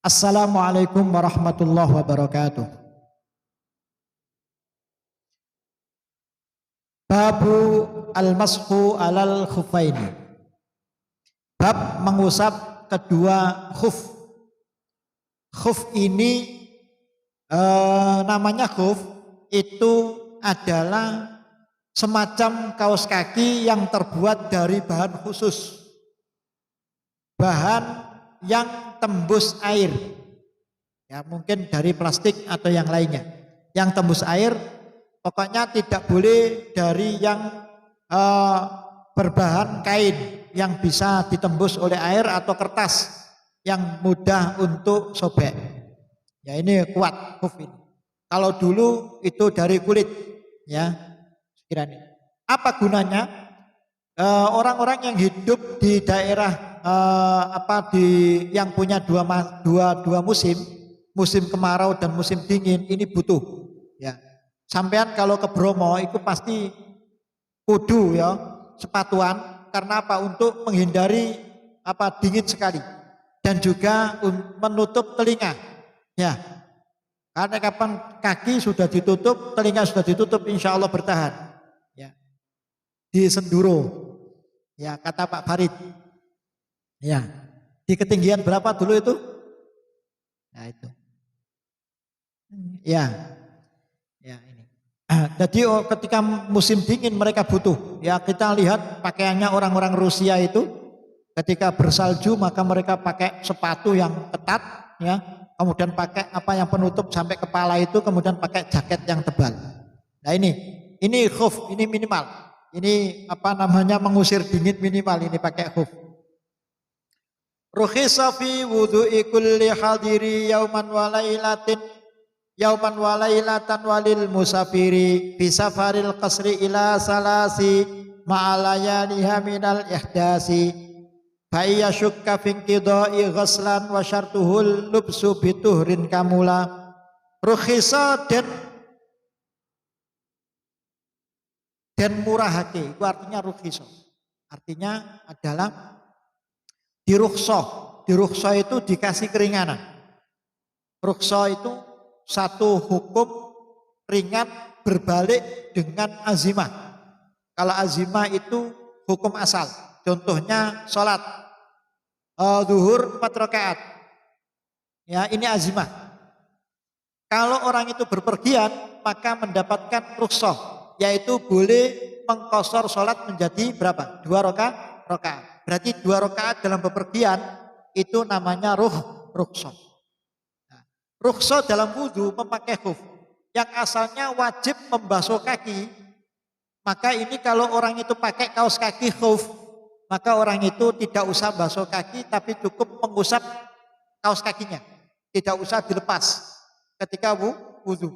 Assalamualaikum warahmatullahi wabarakatuh. Babu al-mashu alal khufaini. Bab mengusap kedua khuf. Khuf ini namanya khuf itu adalah semacam kaos kaki yang terbuat dari bahan khusus. Bahan yang tembus air, ya mungkin dari plastik atau yang lainnya. Yang tembus air, pokoknya tidak boleh dari yang berbahan kain yang bisa ditembus oleh air atau kertas yang mudah untuk sobek. Ya ini kuat khuf ini. Kalau dulu itu dari kulit, ya sekiranya. Apa gunanya? Orang-orang yang hidup di daerah yang punya dua musim, musim kemarau dan musim dingin ini butuh. Ya, sampean kalau ke Bromo itu pasti kudu ya sepatuan karena apa? Untuk menghindari dingin sekali dan juga menutup telinga. Ya, karena kapan kaki sudah ditutup, telinga sudah ditutup, insya Allah bertahan. Ya, di Senduro. Ya kata Pak Farid. Ya, di ketinggian berapa dulu itu? Nah itu. Ya, ya ini. Jadi ketika musim dingin mereka butuh. Ya kita lihat pakaiannya orang-orang Rusia itu ketika bersalju maka mereka pakai sepatu yang ketat, ya. Kemudian pakai yang penutup sampai kepala itu, kemudian pakai jaket yang tebal. Nah ini khuf, ini minimal. Ini mengusir dingin minimal ini pakai khuf. Rukhisa fi wudu'i kulli hadiri yauman wa lailatan walil musafiri fi safaril qasri ila salasi ma'alayaniha minal ihdasi fa iya syukka fi inqidai ghaslan wa syartuhul lubsu bituhrin kamula. Rukhisa dan murahake, itu artinya rukhisa. Artinya adalah Dirukhsah itu dikasih keringanan. Rukhsah itu satu hukum ringan berbalik dengan azimah. Kalau azimah itu hukum asal. Contohnya sholat zuhur 4 rakaat. Ya, ini azimah. Kalau orang itu berpergian maka mendapatkan rukhsah, yaitu boleh mengqashar sholat menjadi berapa? 2 rakaat. Berarti 2 rakaat dalam bepergian itu namanya rukhsah. Nah, rukhsah dalam wudu memakai khuf yang asalnya wajib membasuh kaki, maka ini kalau orang itu pakai kaos kaki khuf, maka orang itu tidak usah basuh kaki tapi cukup mengusap kaos kakinya, tidak usah dilepas ketika wudu.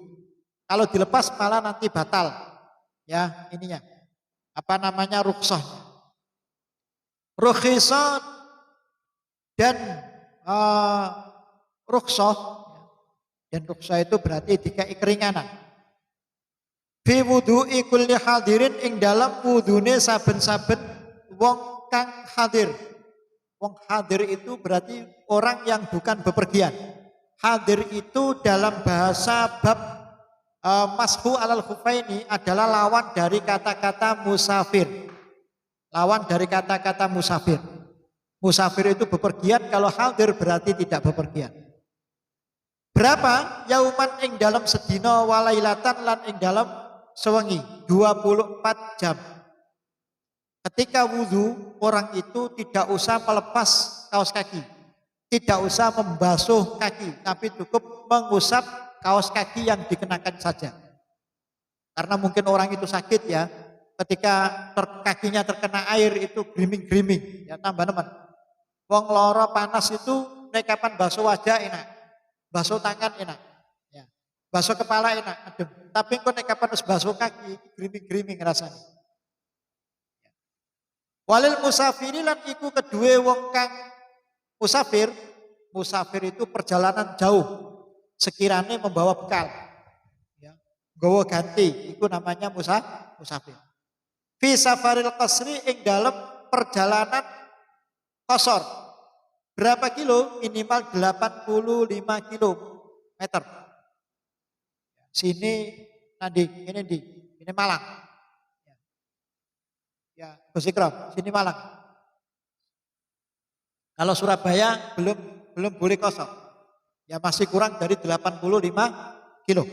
Kalau dilepas malah nanti batal, ya ininya rukhsah. Rukhsah dan rukhsah, dan rukhsah itu berarti dikai keringanan. Fi wudu'i kulli hadirin ing dalam wudune saben-saben wong kang hadir. Wong hadir itu berarti orang yang bukan bepergian. Hadir itu dalam bahasa bab mashu alal khufaini adalah lawan dari kata-kata musafir. Lawan dari kata-kata musafir. Musafir itu bepergian, kalau hadir berarti tidak bepergian. Berapa? Yauman ing dalam sedina walailatan lan ing dalam sewengi 24 jam. Ketika wudu orang itu tidak usah melepas kaos kaki, tidak usah membasuh kaki, tapi cukup mengusap kaos kaki yang dikenakan saja. Karena mungkin orang itu sakit ya, ketika kakinya terkena air itu griming-griming, ya tambah teman. Wong loro panas itu nek kapan basuh wajah enak, basuh tangan enak, ya. Basuh kepala enak, adem. Tapi kok nek kapan basuh kaki griming-griming rasanya. Walil musafiri lan iku kedue wong kang musafir. Musafir itu perjalanan jauh, sekiranya membawa bekal, ya. Gowo ganti, itu namanya musafir. Fi safaril qasri ing dalam perjalanan qasar. Berapa kilo? Minimal 85 kilometer. Sini nanti, ini Malang. Ya, Gus Ikram, sini Malang. Kalau Surabaya belum boleh kosong. Ya masih kurang dari 85 kilo.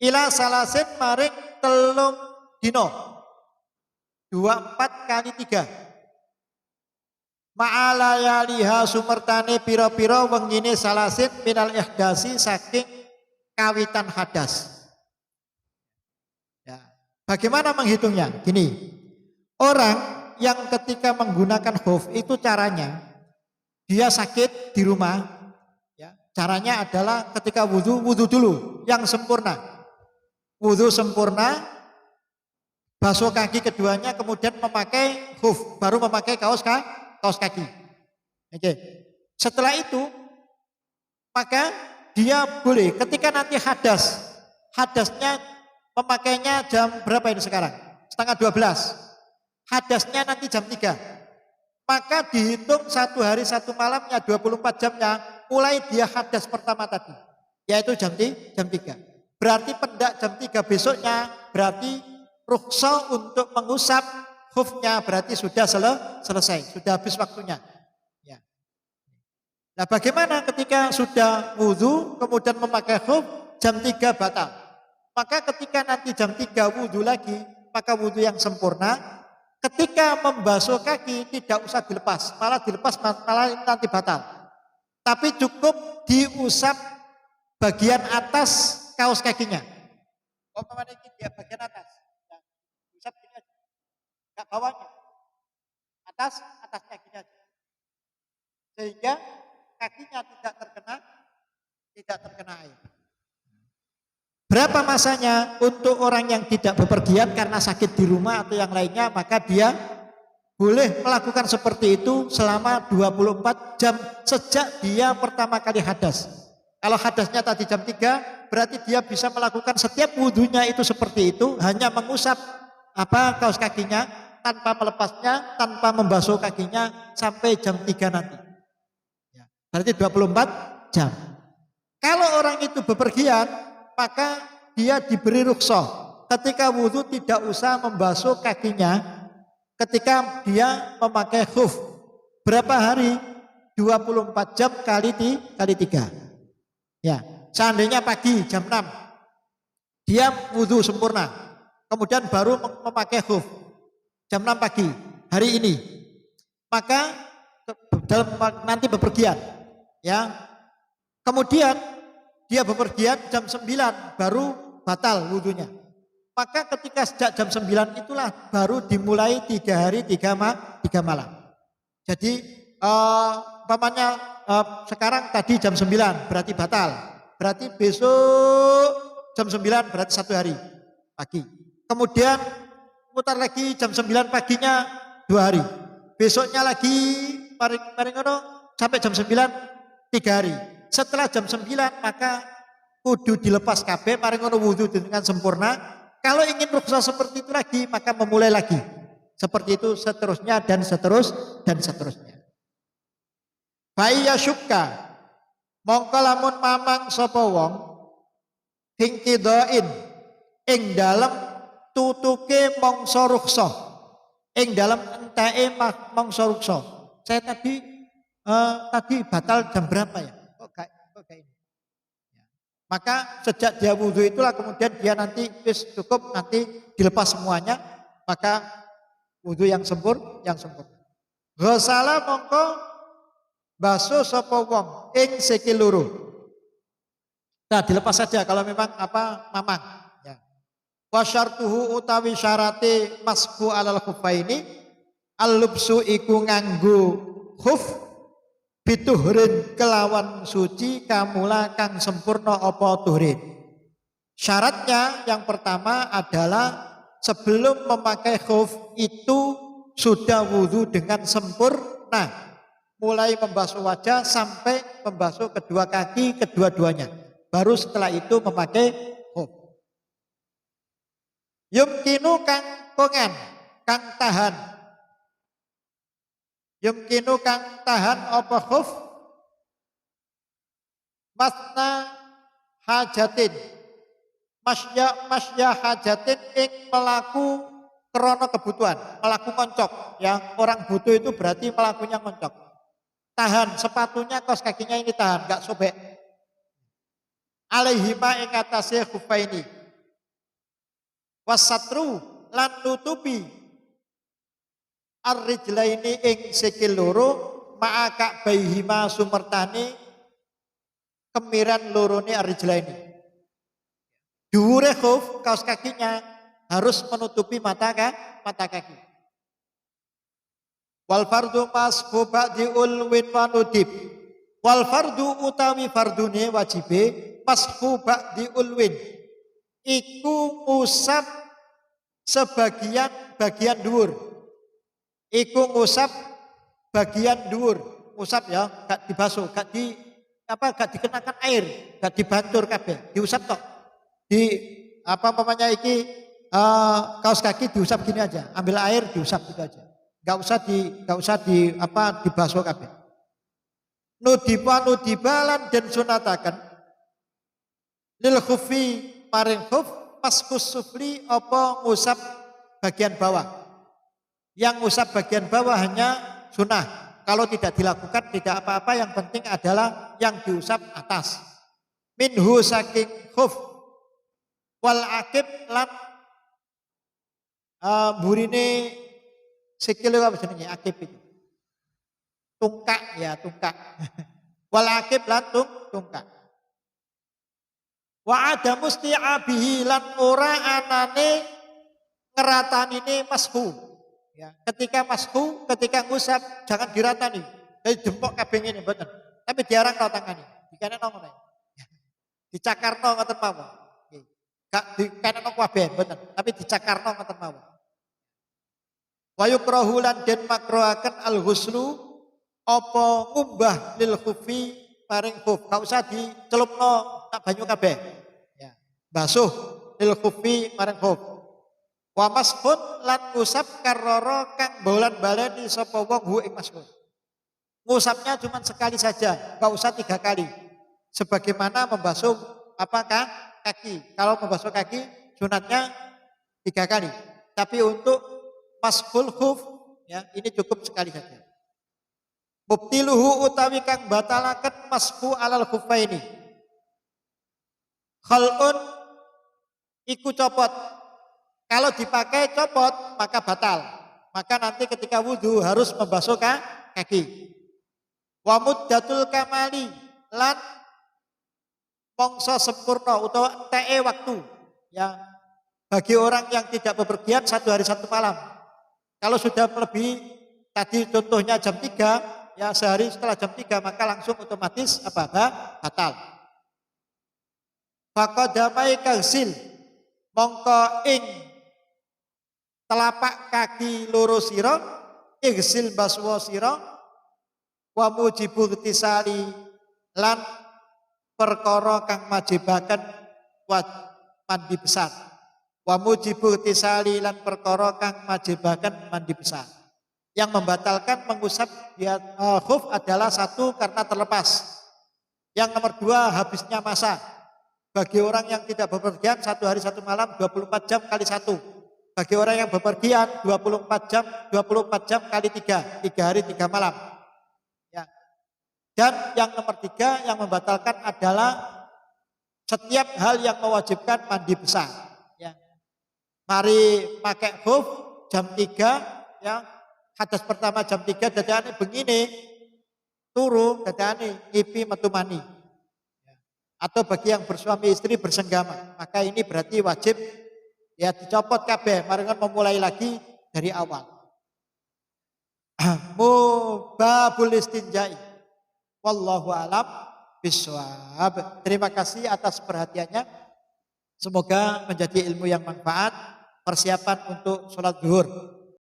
Ila salasin maring telung dino. 24 kali 3. Ma'alayaliha sumertane piro-piro wengine salasin minal ihdasi saking kawitan hadas. Ya. Bagaimana menghitungnya? Gini, orang yang ketika menggunakan khuf itu caranya, dia sakit di rumah, ya, caranya adalah ketika wudhu dulu yang sempurna. Wudhu sempurna, basuh kaki keduanya, kemudian memakai khuf, baru memakai kaos kaki. Oke. Setelah itu, maka dia boleh ketika nanti hadasnya memakainya jam berapa ini sekarang? Setengah 12. Hadasnya nanti jam 3. Maka dihitung 1 hari 1 malamnya 24 jamnya mulai dia hadas pertama tadi. Yaitu jam 3. Berarti pendak jam 3 besoknya berarti rukhsah untuk mengusap khufnya berarti sudah selesai, sudah habis waktunya. Ya. Nah bagaimana ketika sudah wudhu kemudian memakai khuf jam 3 batal. Maka ketika nanti jam 3 wudhu lagi, maka wudhu yang sempurna. Ketika membasuh kaki tidak usah dilepas, malah dilepas malah nanti batal. Tapi cukup diusap bagian atas kaos kakinya. Umpamanya ini dia bagian atas, ya, diusap gini aja, nggak bawahnya, atas kakinya aja, sehingga kakinya tidak terkena air. Berapa masanya untuk orang yang tidak bepergian karena sakit di rumah atau yang lainnya, maka dia boleh melakukan seperti itu selama 24 jam sejak dia pertama kali hadas. Kalau hadasnya tadi jam 3, berarti dia bisa melakukan setiap wudhunya itu seperti itu, hanya mengusap kaos kakinya tanpa melepasnya, tanpa membasuh kakinya sampai jam 3 nanti. Ya, berarti 24 jam. Kalau orang itu bepergian, maka dia diberi rukhsah ketika wudhu tidak usah membasuh kakinya ketika dia memakai khuf. Berapa hari? 24 jam kali 3. Ya, seandainya pagi jam 6 dia wudhu sempurna, kemudian baru memakai khuf jam 6 pagi hari ini, maka dalam nanti bepergian, ya, kemudian dia bepergian jam 9 baru batal wudhunya. Maka ketika sejak jam 9 itulah baru dimulai 3 hari 3 malam. Jadi umpamanya sekarang tadi jam 9 berarti batal. Berarti besok jam 9 berarti 1 hari pagi. Kemudian mutar lagi jam 9 paginya 2 hari. Besoknya lagi paring sampai jam 9 3 hari. Setelah jam 9 maka kudu dilepas kabeh paring ngono wudhu dengan sempurna. Kalau ingin rukhsah seperti itu lagi maka memulai lagi. Seperti itu seterusnya dan seterusnya. Faiya syukka mongko lamun mamang sapa wong hingkidoin ing dalem tutuke mangsa rukhsah, ing dalem enteke mangsa rukhsah. Saya tadi batal jam berapa ya? Kok gak ini? Ya. Maka sejak dia wudhu itulah kemudian dia nanti cukup nanti dilepas semuanya, maka wudhu yang sempurna. Ghasala mongko basuh sapa wong ing sikil loro. Nah, dilepas saja kalau memang mamang, ya. Wa syartuhu utawi syarate masfu alal khufaini al-lubsu iku nganggo khuf bituhrin kelawan suci kamula kang sempurna apa tuhrin. Syaratnya yang pertama adalah sebelum memakai khuf itu sudah wudhu dengan sempurna. Mulai membasuh wajah sampai membasuh kedua kaki kedua-duanya. Baru setelah itu memakai khuf. Yumkinu kang kongen, kang tahan. Yumkinu kang tahan apa khuf masna hajatin masya hajatin ing melaku krono kebutuhan, melaku ngoncok ya. Orang butuh itu berarti melakunya ngoncok. Tahan sepatunya, kaos kakinya ini tahan, enggak sobek. Alaihima ing atase khufaini. Wasatru lan nutupi ar-rijlaini ing sikil loro ma'aka baihima sumertani kemiran lorone ar-rijlaini. Dhuwure khuf kaos kakinya harus menutupi mata kaki. Wal fardu masfu ba'di ulwin wa nudib. Wal fardu utawi fardune wajibe masfu ba'di ulwin. Iku ngusap bagian dhuwur. Iku ngusap bagian dhuwur. Ngusap ya, gak dibasuh, gak dikenakan air, gak dibantur kabeh, diusap tok. Kaos kaki diusap gini aja, ambil air diusap gitu aja. Gak usah dibasuh kabeh. Nudibalan dan sunatakan lil khufi paring khuf paskus sufli apa ngusap bagian bawah. Yang ngusap bagian bawah hanya sunnah. Kalau tidak dilakukan tidak apa-apa, yang penting adalah yang diusap atas. Minhu saking khuf wal akib lan burine sikile apa jenenge akib itu. Tungkak ya, tungkak. Wal akib lan tungkak. Wa ada musti'abihi lan ora anane ngeratanine mashu. Ya, ketika mashu, ketika ngusap jangan diratani. Jadi jempok kabeh ngene mboten. Tapi diarang ratangane. Dikene nang ngene. Dicakarno ngoten mawon. Nggih. Gak dikene kabeh mboten, tapi dicakarno ngoten mawon. Wa yukrahu lan den makruhaken al-ghuslu apa ngumbah lil khufi paring khuf. Gak usah dicelupno tak banyu kabeh. Ya, basuh lil khufi paring khuf. Wa masfun lan ngusap karara kang bolan-baleni sapa wong hu ing masfun. Ngusapnya cuma sekali saja, gak usah 3 kali. Sebagaimana membasuh apakah kaki. Kalau membasuh kaki sunatnya 3 kali. Tapi untuk masful khuf ya ini cukup sekali saja. Mubtiluhu utawi kang batalaken masfu alal khuffaini. Khal'un iku copot. Kalau dipakai copot maka batal. Maka nanti ketika wudhu harus membasuh kaki. Wa muddatul kamali lan mongso sempurna utawa TE waktu ya bagi orang yang tidak bepergian 1 hari 1 malam. Kalau sudah lebih tadi contohnya jam 3 ya sehari setelah jam 3 maka langsung otomatis batal. Faqadamai kagsil mongko ing telapak kaki loro sira igsil baswa sira wa mujibul tisali lan perkara kang majibaken mandi besar. Wa mujibul tisali lan perkara kang majibaken mandi besar. Yang membatalkan mengusap khuf adalah 1 karena terlepas. Yang nomor 2 habisnya masa. Bagi orang yang tidak bepergian 1 hari 1 malam 24 jam kali 1. Bagi orang yang bepergian 24 jam kali 3. 3 hari 3 malam. Ya. Dan yang nomor 3 yang membatalkan adalah setiap hal yang mewajibkan mandi besar. Ya. Mari pakai khuf jam 3 ya. Hadas pertama jam 3 dadane begini turu dadane ngipi metu mani. Atau bagi yang bersuami istri bersenggama, maka ini berarti wajib ya dicopot kabeh maringan memulai lagi dari awal. Mubabul istinjai. Wallahu alam bishawab. Terima kasih atas perhatiannya. Semoga menjadi ilmu yang manfaat, persiapan untuk sholat zuhur.